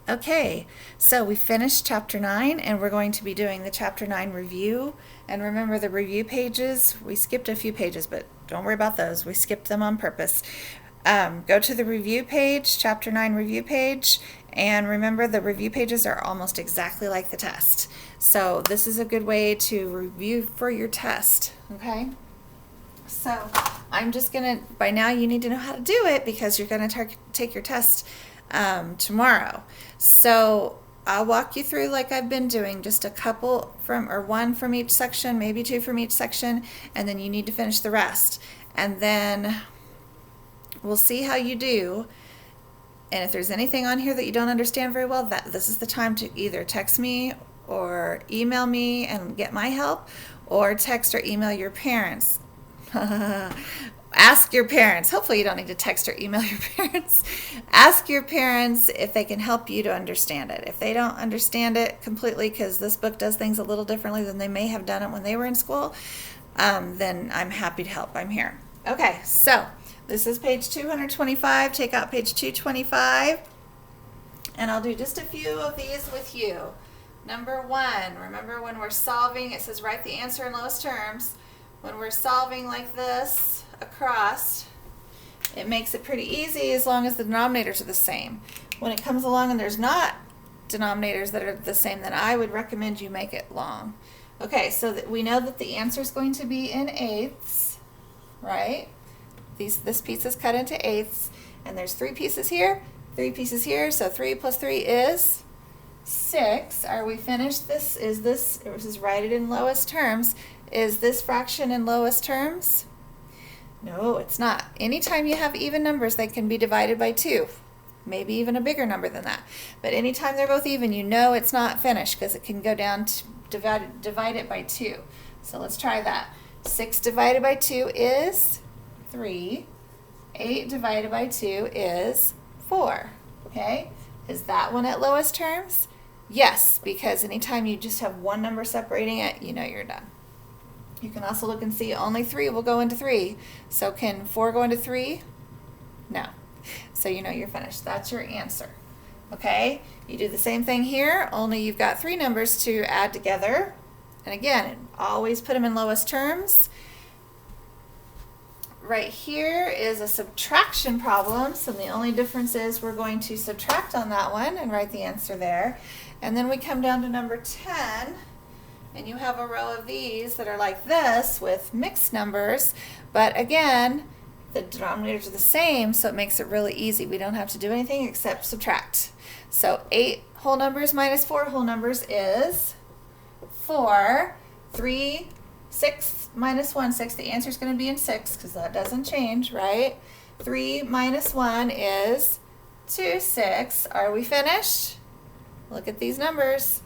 Okay, so we finished chapter 9 and we're going to be doing the chapter 9 review. And remember the review pages, we skipped a few pages, but don't worry about those. We skipped them on purpose. Go to the review page, chapter 9 review page, and remember the review pages are almost exactly like the test. So this is a good way to review for your test, okay? So I'm just going to, by now you need to know how to do it because you're going to take your test tomorrow. So I'll walk you through like I've been doing, just a couple from, or one from each section, maybe two from each section, and then you need to finish the rest. And then we'll see how you do. And if there's anything on here that you don't understand very well, this is the time to either text me or email me and get my help, or text or email your parents. Ask your parents. Hopefully you don't need to text or email your parents. Ask your parents if they can help you to understand it. If they don't understand it completely, because this book does things a little differently than they may have done it when they were in school, then I'm happy to help. I'm here. Okay, so this is page 225. Take out page 225. And I'll do just a few of these with you. Number 1, remember when we're solving, it says write the answer in lowest terms. When we're solving like this across, it makes it pretty easy as long as the denominators are the same. When it comes along and there's not denominators that are the same, then I would recommend you make it long. Okay, so that we know that the answer is going to be in eighths, right? This piece is cut into eighths, and there's 3 pieces here, 3 pieces here, so 3 plus 3 is 6. Are we finished? This is write it in lowest terms. Is this fraction in lowest terms? No, it's not. Anytime you have even numbers, they can be divided by 2. Maybe even a bigger number than that. But anytime they're both even, you know it's not finished because it can go down to divide it by 2. So let's try that. 6 divided by 2 is 3. 8 divided by 2 is 4. Okay? Is that one at lowest terms? Yes, because anytime you just have one number separating it, you know you're done. You can also look and see only 3 will go into 3. So can 4 go into 3? No. So you know you're finished. That's your answer. Okay? You do the same thing here, only you've got 3 numbers to add together. And again, always put them in lowest terms. Right here is a subtraction problem, so the only difference is we're going to subtract on that one and write the answer there. And then we come down to number 10, and you have a row of these that are like this with mixed numbers, but again, the denominators are the same, so it makes it really easy. We don't have to do anything except subtract. So 8 whole numbers minus 4 whole numbers is 4. 3 6 minus 1, 6. The answer is going to be in 6 because that doesn't change, right? 3 minus 1 is 2, 6. Are we finished? Look at these numbers.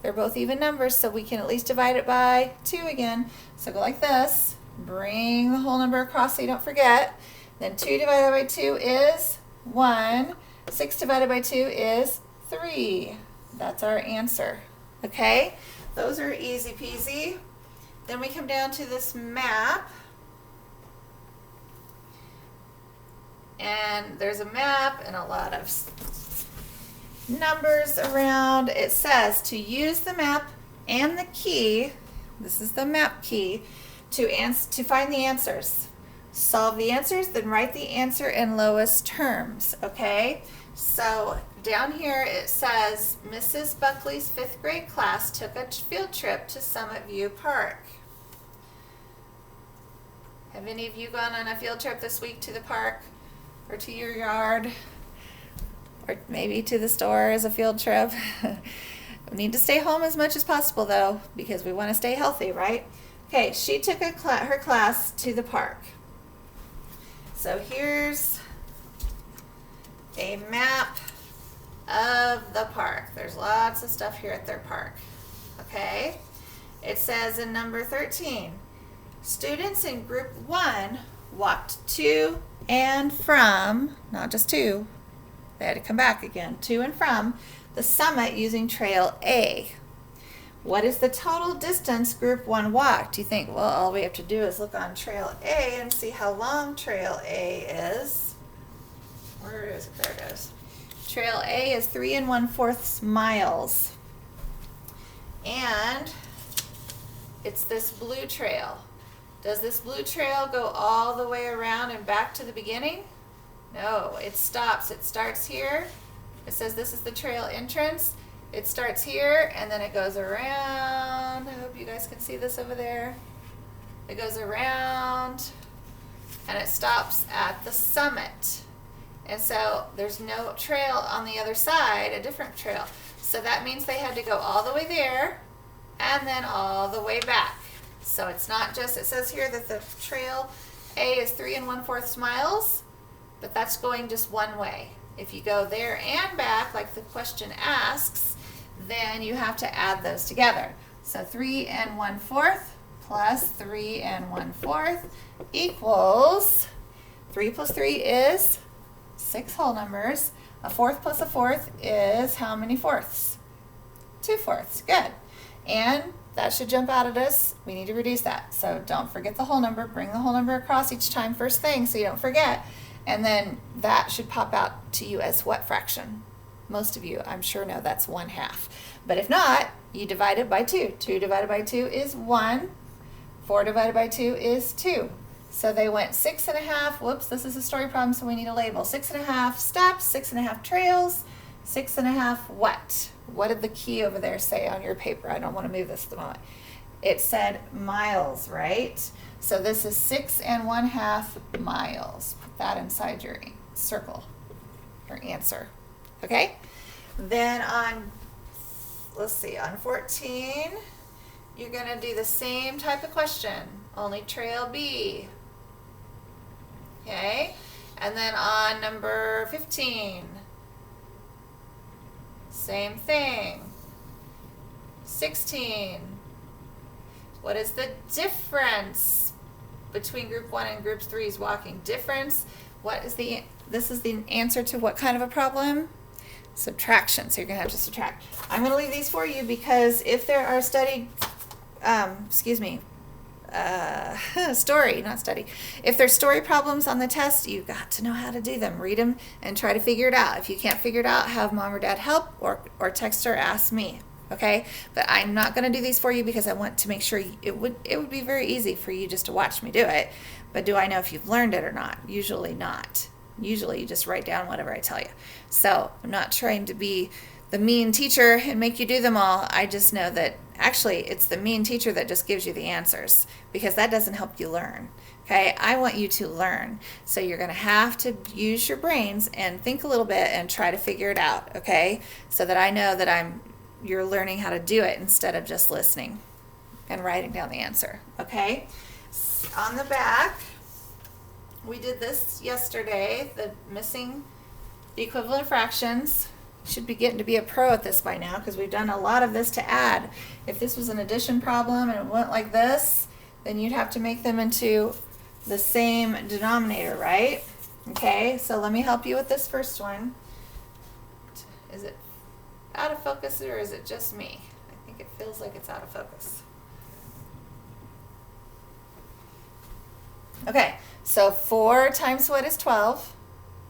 They're both even numbers, so we can at least divide it by 2 again. So go like this. Bring the whole number across so you don't forget. Then 2 divided by 2 is 1. 6 divided by 2 is 3. That's our answer. Okay? Those are easy peasy. Then we come down to this map. And there's a map and a lot of numbers around. It says to use the map and the key, this is the map key, to find the answers. Solve the answers, then write the answer in lowest terms, okay? So down here it says Mrs. Buckley's 5th grade class took a field trip to Summit View Park. Have any of you gone on a field trip this week to the park or to your yard or maybe to the store as a field trip? We need to stay home as much as possible though because we want to stay healthy, right? Okay, she took her class to the park. So here's a map of the park. There's lots of stuff here at their park. Okay? It says in number 13, students in group 1 walked to and from, not just to, they had to come back again, to and from the summit using trail A. What is the total distance group 1 walked? You think, well, all we have to do is look on trail A and see how long trail A is. Where is it? There it is. Trail A is 3 1/4 miles. And it's this blue trail. Does this blue trail go all the way around and back to the beginning? No, it stops. It starts here. It says this is the trail entrance. It starts here and then it goes around. I hope you guys can see this over there. It goes around and it stops at the summit. And so there's no trail on the other side, a different trail. So that means they had to go all the way there and then all the way back. So it's not just, it says here that the trail A is 3 1/4 miles, but that's going just one way. If you go there and back, like the question asks, then you have to add those together. So 3 1/4 plus 3 1/4 equals, 3 plus 3 is 6 whole numbers. A fourth plus a fourth is how many fourths? 2/4. Good. And that should jump out at us. We need to reduce that. So don't forget the whole number. Bring the whole number across each time first thing so you don't forget. And then that should pop out to you as what fraction? Most of you, I'm sure, know that's 1/2. But if not, you divide it by 2. 2 divided by 2 is 1. 4 divided by 2 is 2. So they went 6 1/2. Whoops, this is a story problem, so we need a label. 6 1/2 steps, 6 1/2 trails, 6 1/2 what? What did the key over there say on your paper? I don't want to move this at the moment. It said miles, right? So this is 6 1/2 miles. Put that inside your circle, your answer. Okay? Then on, let's see, on 14, you're going to do the same type of question, only trail B. Okay? And then on number 15, same thing. 16. What is the difference between group 1 and group 3's walking? Difference. What is this is the answer to what kind of a problem? Subtraction. So you're going to have to subtract. I'm going to leave these for you because if there are if there's story problems on the test, you've got to know how to do them. Read them and try to figure it out. If you can't figure it out, have mom or dad help or text or ask me. Okay? But I'm not going to do these for you because I want to make sure it would be very easy for you just to watch me do it. But do I know if you've learned it or not? Usually not. Usually you just write down whatever I tell you. So I'm not trying to be the mean teacher and make you do them all. I just know that actually it's the mean teacher that just gives you the answers because that doesn't help you learn. Okay, I want you to learn. So you're going to have to use your brains and think a little bit and try to figure it out, okay? So that I know that you're learning how to do it instead of just listening and writing down the answer, okay? On the back, we did this yesterday, the missing the equivalent fractions. Should be getting to be a pro at this by now because we've done a lot of this to add. If this was an addition problem and it went like this, then you'd have to make them into the same denominator, right? Okay, so let me help you with this first one. Is it out of focus or is it just me? I think it feels like it's out of focus. Okay, so 4 times what is 12?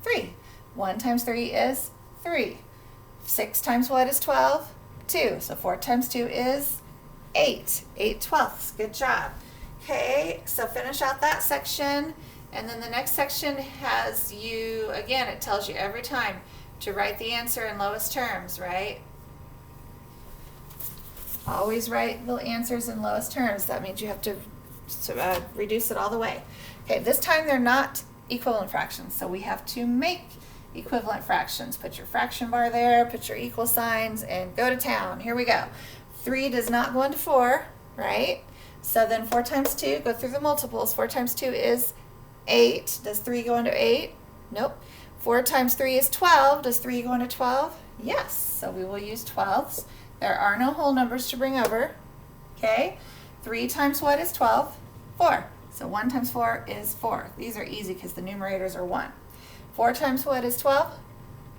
3. 1 times 3 is 3. 6 times what is 12? 2. So 4 times 2 is 8. 8/12. Good job. Okay, so finish out that section. And then the next section has you, again, it tells you every time to write the answer in lowest terms, right? Always write the answers in lowest terms. That means you have to reduce it all the way. Okay, this time they're not equivalent fractions, so we have to make equivalent fractions. Put your fraction bar there, put your equal signs, and go to town. Here we go. 3 does not go into 4, right? So then 4 times 2, go through the multiples. 4 times 2 is 8. Does 3 go into 8? Nope. 4 times 3 is 12. Does 3 go into 12? Yes. So we will use 12s. There are no whole numbers to bring over. Okay? 3 times what is 12? 4. So 1 times 4 is 4. These are easy because the numerators are 1. 4 times what is 12?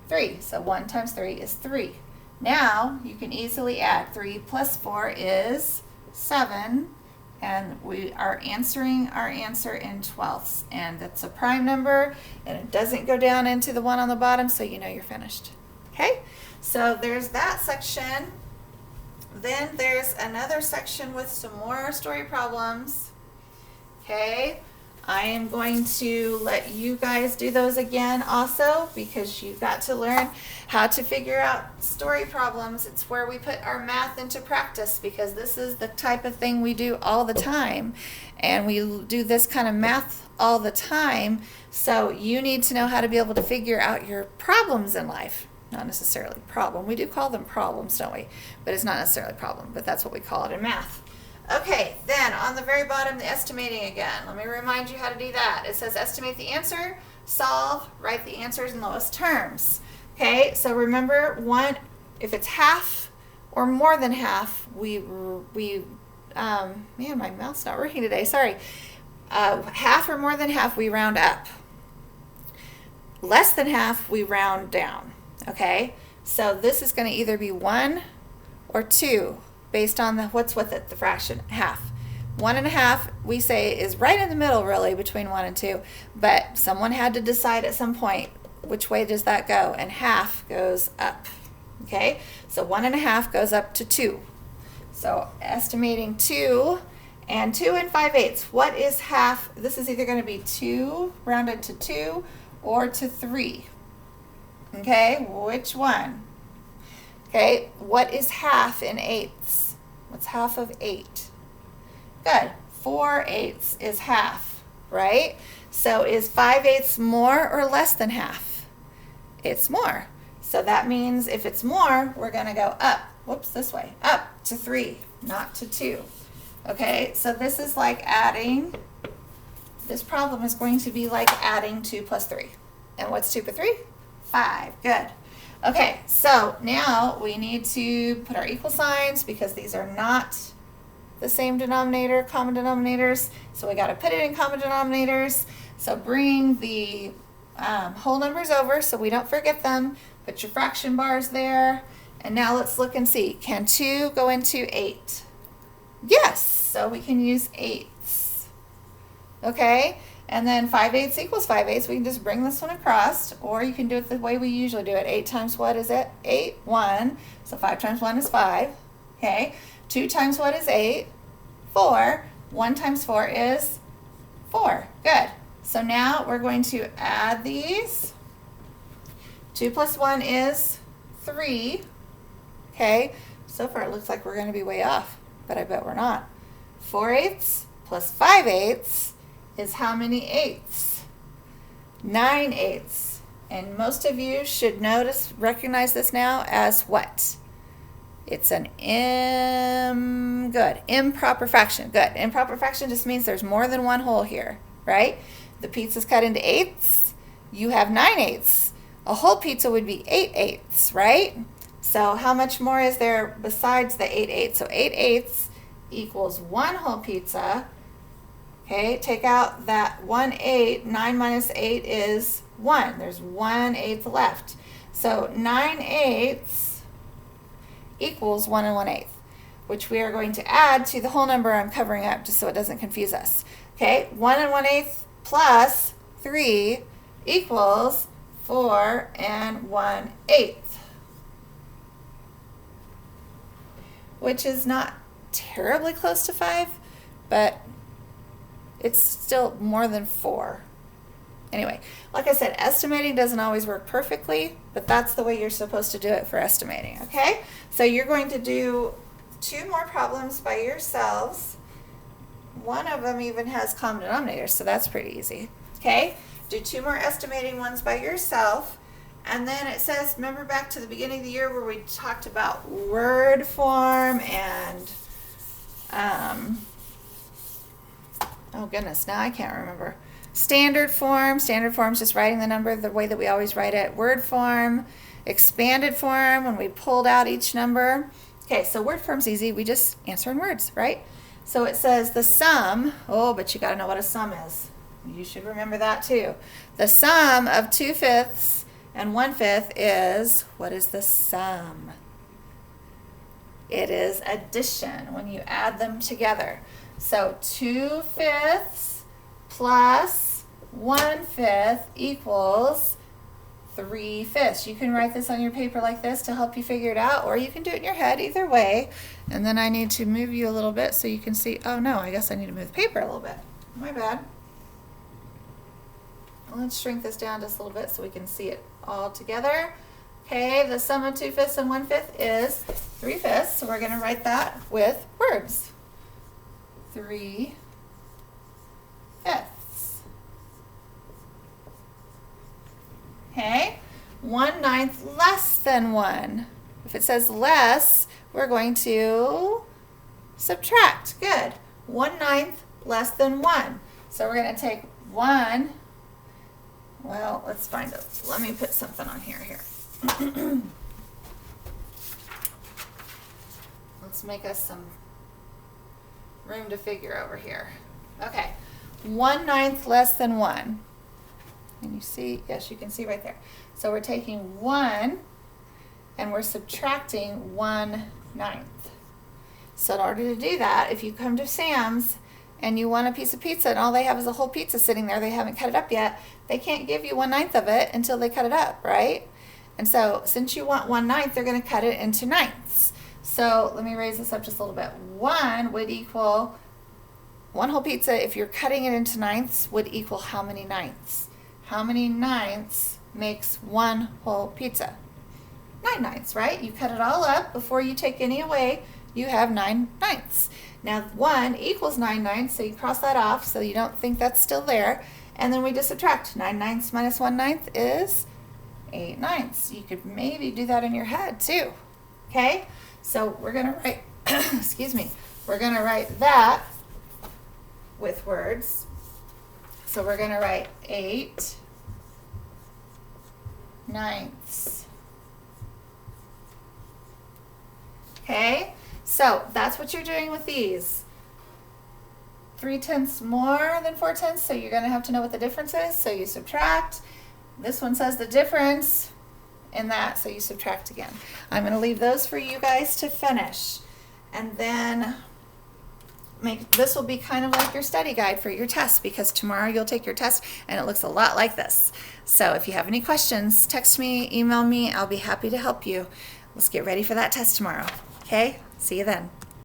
3. So 1 times 3 is 3. Now you can easily add 3 plus 4 is 7. And we are answering our answer in 12ths. And that's a prime number. And it doesn't go down into the one on the bottom, so you know you're finished. Okay, so there's that section. Then there's another section with some more story problems. Okay, I am going to let you guys do those again also, because you've got to learn how to figure out story problems. It's where we put our math into practice, because this is the type of thing we do all the time, and we do this kind of math all the time. So you need to know how to be able to figure out your problems in life. Not necessarily problem. We do call them problems, don't we? But it's not necessarily a problem, but that's what we call it in math. Okay, then on the very bottom, the estimating again. Let me remind you how to do that. It says estimate the answer, solve, write the answers in lowest terms. Okay, so remember, if it's half or more than half, man, my mouth's not working today, sorry. Half or more than half, we round up. Less than half, we round down. Okay, so this is going to either be 1 or 2 based on what's with it, the fraction, half. 1.5, we say, is right in the middle, really, between 1 and 2, but someone had to decide at some point which way does that go, and half goes up. Okay, so 1.5 goes up to 2. So estimating 2 and 2 5/8. What is half? This is either going to be 2 rounded to 2 or to 3. Okay, which one? Okay, what is half in eighths? What's half of 8? Good, 4/8 is half, right? So is 5/8 more or less than half? It's more. So that means if it's more, we're going to go up. Whoops, this way. Up to 3, not to 2. Okay, so this is like adding, this problem is going to be like adding 2 plus 3. And what's 2 plus 3? 5. Good. Okay, so now we need to put our equal signs, because these are not the same denominator, common denominators. So we got to put it in common denominators. So bring the whole numbers over so we don't forget them. Put your fraction bars there. And now let's look and see. Can 2 go into 8? Yes, so we can use eighths. Okay, and then 5/8 equals 5/8. We can just bring this one across, or you can do it the way we usually do it. 8 times what is it? 8, 1. So 5 times 1 is 5. Okay, 2 times what is 8? 4. 1 times 4 is 4. Good. So now we're going to add these. 2 plus 1 is 3. Okay, so far it looks like we're going to be way off, but I bet we're not. 4/8 plus 5/8 is how many eighths? 9/8. And most of you should recognize this now as what? It's an improper fraction. Good. Improper fraction just means there's more than one whole here, right? The pizza's cut into eighths. You have 9/8. A whole pizza would be 8/8, right? So how much more is there besides the 8/8? So 8/8 equals 1 whole pizza. Okay, take out that 1/8. 9 minus 8 is 1. There's 1/8 left. So 9/8 equals 1 1/8, which we are going to add to the whole number I'm covering up just so it doesn't confuse us. Okay, 1 1/8 plus 3 equals 4 1/8, which is not terribly close to 5, but it's still more than 4. Anyway, like I said, estimating doesn't always work perfectly, but that's the way you're supposed to do it for estimating, okay? So you're going to do 2 more problems by yourselves. One of them even has common denominators, so that's pretty easy, okay? Do 2 more estimating ones by yourself. And then it says, remember back to the beginning of the year where we talked about word form and, oh goodness, now I can't remember. Standard form. Standard form is just writing the number the way that we always write it. Word form. Expanded form, when we pulled out each number. Okay, so word form's easy. We just answer in words, right? So it says the sum, oh, but you got to know what a sum is. You should remember that too. The sum of 2/5 and 1/5 is, what is the sum? It is addition when you add them together. So 2/5 plus 1/5 equals 3/5. You can write this on your paper like this to help you figure it out, or you can do it in your head, either way. And then I need to move you a little bit so you can see. Oh no, I guess I need to move the paper a little bit. My bad. Let's shrink this down just a little bit so we can see it all together. Okay, the sum of 2/5 and 1/5 is 3/5, so we're going to write that with words. 3/5. Okay, 1/9 less than 1. If it says less, we're going to subtract. Good. 1/9 less than 1. So we're going to take 1. Well, let's find it. Let me put something on here. Let's make us some room to figure over here. Okay, 1/9 less than 1. Can you see? Yes, you can see right there. So we're taking 1 and we're subtracting 1/9. So in order to do that, if you come to Sam's and you want a piece of pizza and all they have is a whole pizza sitting there, they haven't cut it up yet, they can't give you 1/9 of it until they cut it up, right? And so since you want 1/9, they're going to cut it into ninths. So let me raise this up just a little bit. 1 would equal, one whole pizza, if you're cutting it into ninths, would equal how many ninths? How many ninths makes one whole pizza? 9 ninths, right? You cut it all up before you take any away, you have 9 ninths. Now 1 equals 9 ninths, so you cross that off so you don't think that's still there. And then we just subtract. 9 ninths minus 1/9 is 8 ninths. You could maybe do that in your head too. Okay? So we're going to write, excuse me, we're going to write that with words. So we're going to write 8 ninths. Okay? So that's what you're doing with these. 3/10 more than 4/10, so you're going to have to know what the difference is. So you subtract. This one says the difference in that, so you subtract again. I'm going to leave those for you guys to finish. And then this will be kind of like your study guide for your test, because tomorrow you'll take your test and it looks a lot like this. So if you have any questions, text me, email me. I'll be happy to help you. Let's get ready for that test tomorrow. Okay? See you then.